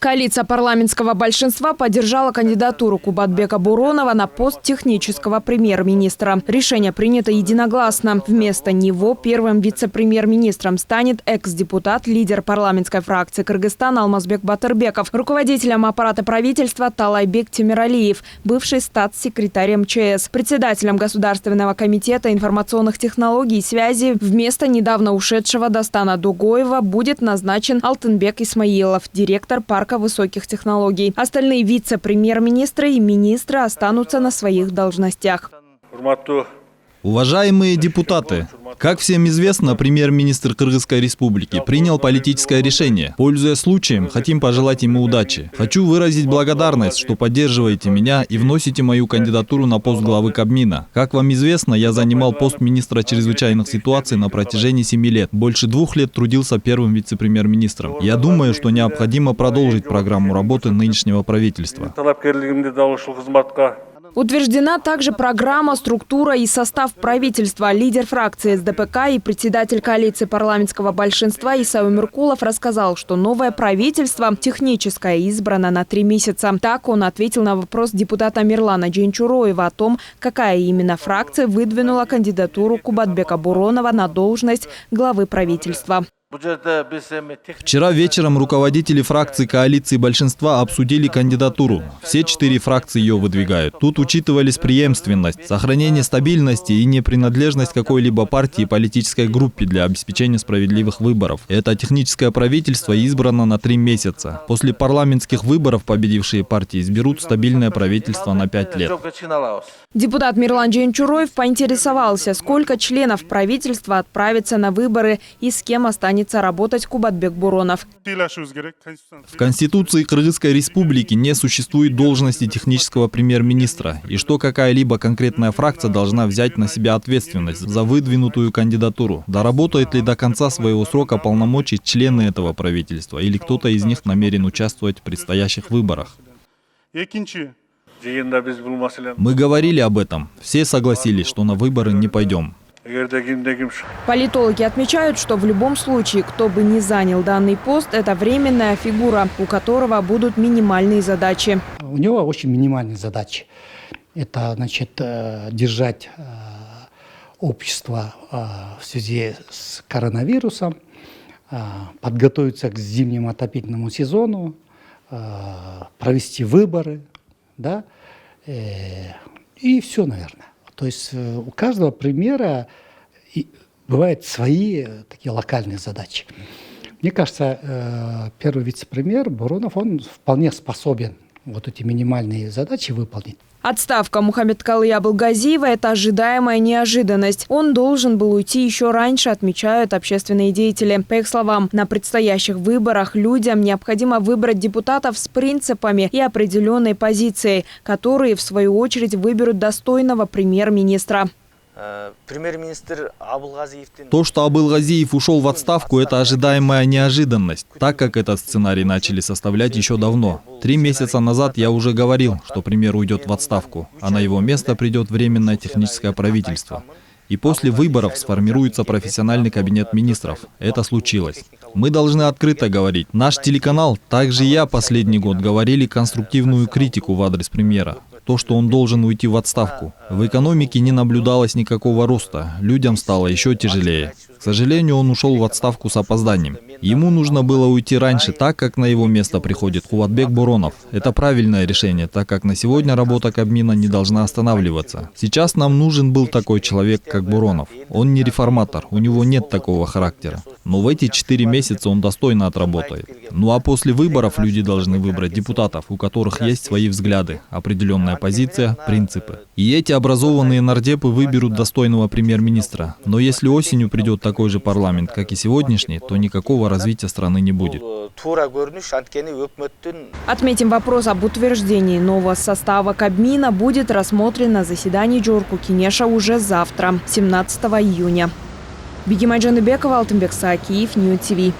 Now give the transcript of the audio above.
Коалиция парламентского большинства поддержала кандидатуру Кубатбека Буронова на пост технического премьер-министра. Решение принято единогласно. Вместо него первым вице-премьер-министром станет экс-депутат, лидер парламентской фракции Кыргызстана Алмазбек Батырбеков, руководителем аппарата правительства Талайбек Темиралиев, бывший статс-секретарь МЧС, председателем Государственного комитета информационных технологий и связи вместо недавно ушедшего Дастана Дугоева будет назначен Алтынбек Исмаилов, директор парка высоких технологий. Остальные вице-премьер-министры и министры останутся на своих должностях. Уважаемые депутаты, как всем известно, премьер-министр Кыргызской республики принял политическое решение. Пользуясь случаем, хотим пожелать ему удачи. Хочу выразить благодарность, что поддерживаете меня и вносите мою кандидатуру на пост главы Кабмина. Как вам известно, я занимал пост министра чрезвычайных ситуаций на протяжении 7 лет. Больше 2 лет трудился первым вице-премьер-министром. Я думаю, что необходимо продолжить программу работы нынешнего правительства. Утверждена также программа, структура и состав правительства. Лидер фракции СДПК и председатель коалиции парламентского большинства Иса Умеркулов рассказал, что новое правительство техническое избрано на 3 месяца. Так он ответил на вопрос депутата Мирлана Дженчуроева о том, какая именно фракция выдвинула кандидатуру Кубатбека Буронова на должность главы правительства. Вчера вечером руководители фракции коалиции большинства обсудили кандидатуру. Все 4 фракции ее выдвигают. Тут учитывались преемственность, сохранение стабильности и непринадлежность какой-либо партии и политической группе для обеспечения справедливых выборов. Это техническое правительство избрано на 3 месяца. После парламентских выборов победившие партии изберут стабильное правительство на 5 лет. Депутат Мирлан Дженчуроев поинтересовался, сколько членов правительства отправится на выборы и с кем останется работать Кубатбек Буронов. В Конституции Кыргызской республики не существует должности технического премьер-министра, и что какая-либо конкретная фракция должна взять на себя ответственность за выдвинутую кандидатуру. Доработает ли до конца своего срока полномочий члены этого правительства, или кто-то из них намерен участвовать в предстоящих выборах. Мы говорили об этом. Все согласились, что на выборы не пойдем. Политологи отмечают, что в любом случае, кто бы ни занял данный пост, это временная фигура, у которого будут минимальные задачи. У него очень минимальные задачи. Это, значит, держать общество в связи с коронавирусом, подготовиться к зимнему отопительному сезону, провести выборы, да, и все, наверное. То есть у каждого премьера бывают свои такие локальные задачи. Мне кажется, первый вице-премьер Буронов, он вполне способен вот эти минимальные задачи выполнить. Отставка Мухаммедкалы Абылгазиева – это ожидаемая неожиданность. Он должен был уйти еще раньше, отмечают общественные деятели. По их словам, на предстоящих выборах людям необходимо выбрать депутатов с принципами и определенной позицией, которые, в свою очередь, выберут достойного премьер-министра. То, что Абылгазиев ушел в отставку, это ожидаемая неожиданность, так как этот сценарий начали составлять еще давно. 3 месяца назад я уже говорил, что премьер уйдет в отставку, а на его место придет временное техническое правительство. И после выборов сформируется профессиональный кабинет министров. Это случилось. Мы должны открыто говорить. Наш телеканал, также я последний год говорили конструктивную критику в адрес премьера. То, что он должен уйти в отставку. В экономике не наблюдалось никакого роста. Людям стало еще тяжелее. К сожалению, он ушел в отставку с опозданием. Ему нужно было уйти раньше, так как на его место приходит Кубатбек Буронов. Это правильное решение, так как на сегодня работа Кабмина не должна останавливаться. Сейчас нам нужен был такой человек, как Буронов. Он не реформатор, у него нет такого характера. Но в эти 4 месяца он достойно отработает. Ну а после выборов люди должны выбрать депутатов, у которых есть свои взгляды, определенная позиция, принципы. И эти образованные нардепы выберут достойного премьер-министра. Но если осенью придет такой же парламент, как и сегодняшний, то никакого развития страны не будет. Отметим, вопрос об утверждении нового состава Кабмина будет рассмотрен на заседании Джорку Кинеша уже завтра, 17 июня. Бегимай Джаныбекова, Алтынбек Саакиев, Нью ТВ.